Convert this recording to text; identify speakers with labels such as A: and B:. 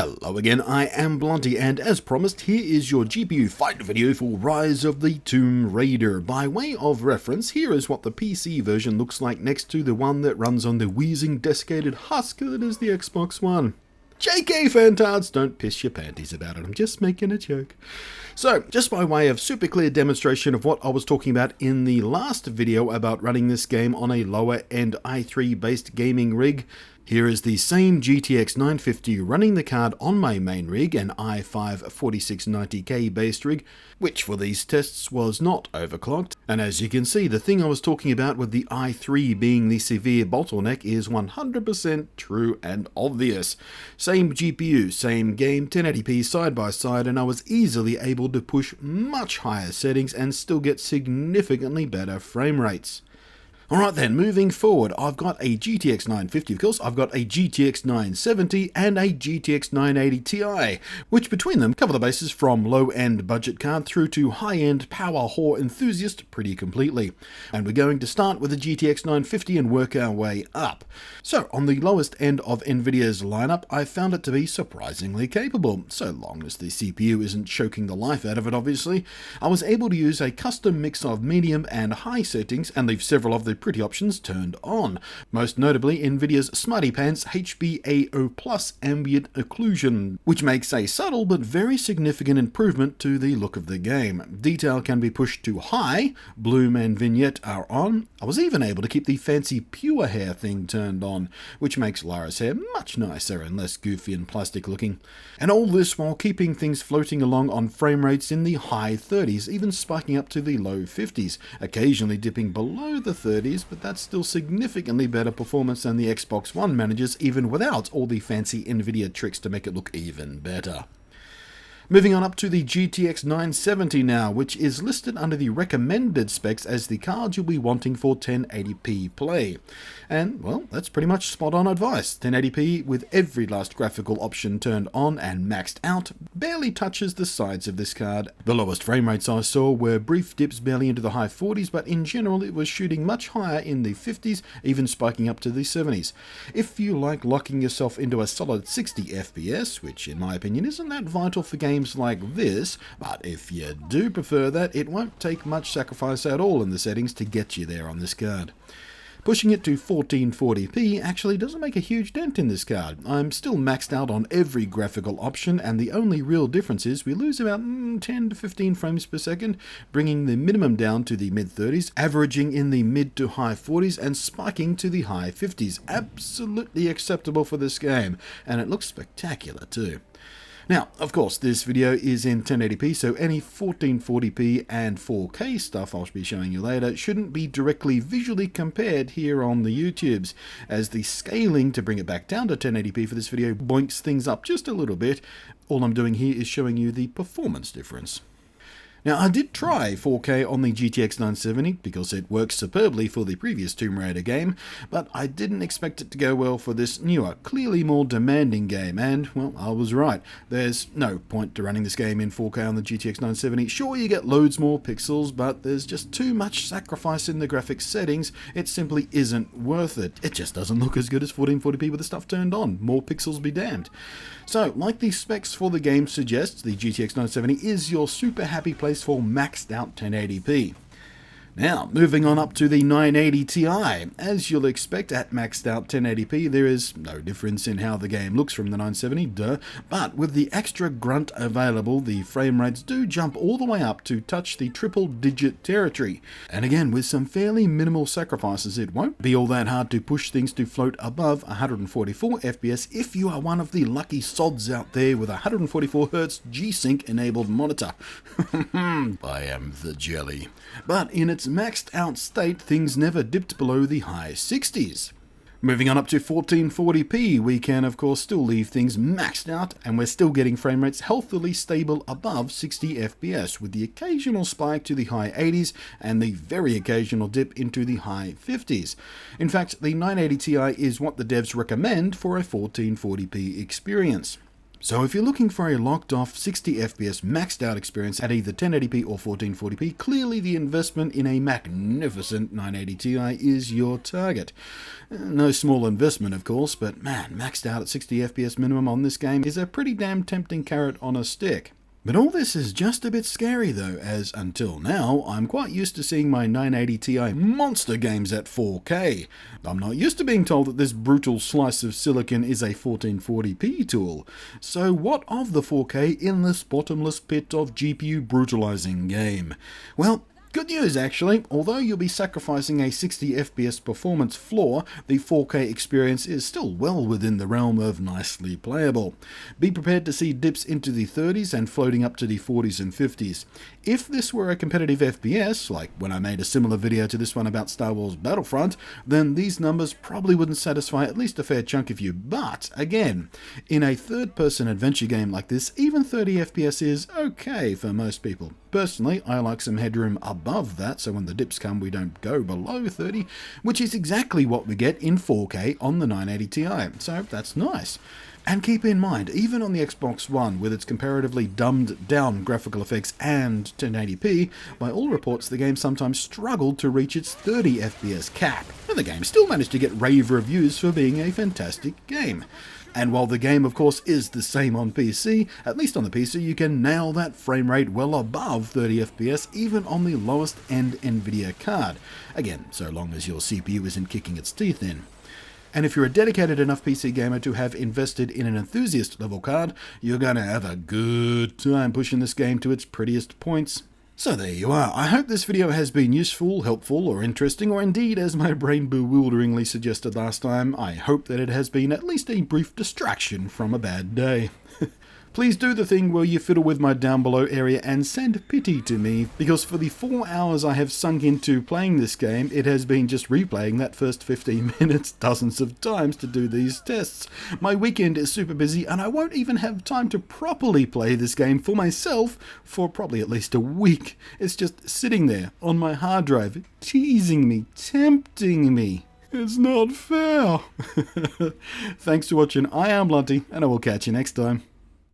A: Hello again, I am Blunty, and as promised, here is your GPU fight video for Rise of the Tomb Raider. By way of reference, here is what the PC version looks like next to the one that runs on the wheezing, desiccated husk that is the Xbox One. JK fantards, don't piss your panties about it, I'm just making a joke. So, just by way of super clear demonstration of what I was talking about in the last video about running this game on a lower end i3 based gaming rig, here is the same GTX 950 running the card on my main rig, an i5 4690K based rig, which for these tests was not overclocked. And as you can see, the thing I was talking about with the i3 being the severe bottleneck is 100% true and obvious. Same GPU, same game, 1080p side by side, and I was easily able to push much higher settings and still get significantly better frame rates. Alright then, moving forward, I've got a GTX 950 of course, I've got a GTX 970 and a GTX 980Ti, which between them cover the bases from low-end budget card through to high-end power whore enthusiast pretty completely. And we're going to start with the GTX 950 and work our way up. So, on the lowest end of Nvidia's lineup, I found it to be surprisingly capable, so long as the CPU isn't choking the life out of it obviously. I was able to use a custom mix of medium and high settings and leave several of the pretty options turned on, most notably Nvidia's Smarty Pants HBAO Plus ambient occlusion, which makes a subtle but very significant improvement to the look of the game. Detail can be pushed to high, bloom and vignette are on. I was even able to keep the fancy pure hair thing turned on, which makes Lara's hair much nicer and less goofy and plastic looking. And all this while keeping things floating along on frame rates in the high 30s, even spiking up to the low 50s, occasionally dipping below the 30s, but that's still significantly better performance than the Xbox One manages, even without all the fancy Nvidia tricks to make it look even better. Moving on up to the GTX 970 now, which is listed under the recommended specs as the card you'll be wanting for 1080p play. And, well, that's pretty much spot on advice. 1080p with every last graphical option turned on and maxed out barely touches the sides of this card. The lowest frame rates I saw were brief dips barely into the high 40s, but in general it was shooting much higher in the 50s, even spiking up to the 70s. If you like locking yourself into a solid 60 FPS, which in my opinion isn't that vital for games like this, but if you do prefer that, it won't take much sacrifice at all in the settings to get you there on this card. Pushing it to 1440p actually doesn't make a huge dent in this card. I'm still maxed out on every graphical option, and the only real difference is we lose about 10 to 15 frames per second, bringing the minimum down to the mid-30s, averaging in the mid to high 40s, and spiking to the high 50s. Absolutely acceptable for this game, and it looks spectacular too. Now, of course, this video is in 1080p, so any 1440p and 4K stuff I'll be showing you later shouldn't be directly visually compared here on the YouTubes, as the scaling to bring it back down to 1080p for this video boinks things up just a little bit. All I'm doing here is showing you the performance difference. Now, I did try 4K on the GTX 970 because it works superbly for the previous Tomb Raider game, but I didn't expect it to go well for this newer, clearly more demanding game, and, well, I was right. There's no point to running this game in 4K on the GTX 970. Sure, you get loads more pixels, but there's just too much sacrifice in the graphics settings. It simply isn't worth it. It just doesn't look as good as 1440p with the stuff turned on. More pixels be damned. So, like the specs for the game suggests, the GTX 970 is your super happy place for maxed out 1080p. Now, moving on up to the 980 Ti. As you'll expect at maxed out 1080p, there is no difference in how the game looks from the 970, duh, but with the extra grunt available, the frame rates do jump all the way up to touch the triple-digit territory. And again, with some fairly minimal sacrifices, it won't be all that hard to push things to float above 144 FPS if you are one of the lucky sods out there with a 144Hz G-Sync enabled monitor. I am the jelly. But in its maxed out state, things never dipped below the high 60s. Moving on up to 1440p, we can of course still leave things maxed out, and we're still getting frame rates healthily stable above 60 FPS, with the occasional spike to the high 80s and the very occasional dip into the high 50s. In fact, the 980 Ti is what the devs recommend for a 1440p experience. So if you're looking for a locked off 60 FPS maxed out experience at either 1080p or 1440p, clearly the investment in a magnificent 980 Ti is your target. No small investment of course, but man, maxed out at 60 FPS minimum on this game is a pretty damn tempting carrot on a stick. But all this is just a bit scary though, as until now, I'm quite used to seeing my 980 Ti monster games at 4K. I'm not used to being told that this brutal slice of silicon is a 1440p tool. So what of the 4K in this bottomless pit of GPU brutalizing game? Well, good news actually, although you'll be sacrificing a 60 FPS performance floor, the 4K experience is still well within the realm of nicely playable. Be prepared to see dips into the 30s and floating up to the 40s and 50s. If this were a competitive FPS, like when I made a similar video to this one about Star Wars Battlefront, then these numbers probably wouldn't satisfy at least a fair chunk of you. But, again, in a third-person adventure game like this, even 30 FPS is okay for most people. Personally, I like some headroom above that, so when the dips come we don't go below 30, which is exactly what we get in 4K on the 980 Ti, so that's nice. And keep in mind, even on the Xbox One, with its comparatively dumbed down graphical effects and 1080p, by all reports the game sometimes struggled to reach its 30 FPS cap, and the game still managed to get rave reviews for being a fantastic game. And while the game of course is the same on PC, at least on the PC you can nail that frame rate well above 30 FPS even on the lowest end Nvidia card. Again, so long as your CPU isn't kicking its teeth in. And if you're a dedicated enough PC gamer to have invested in an enthusiast level card, you're gonna have a good time pushing this game to its prettiest points. So there you are. I hope this video has been useful, helpful, or interesting, or indeed, as my brain bewilderingly suggested last time, I hope that it has been at least a brief distraction from a bad day. Please do the thing where you fiddle with my down below area and send pity to me, because for the 4 hours I have sunk into playing this game, it has been just replaying that first 15 minutes dozens of times to do these tests. My weekend is super busy and I won't even have time to properly play this game for myself for probably at least a week. It's just sitting there on my hard drive, teasing me, tempting me. It's not fair. Thanks for watching. I am Blunty, and I will catch you next time.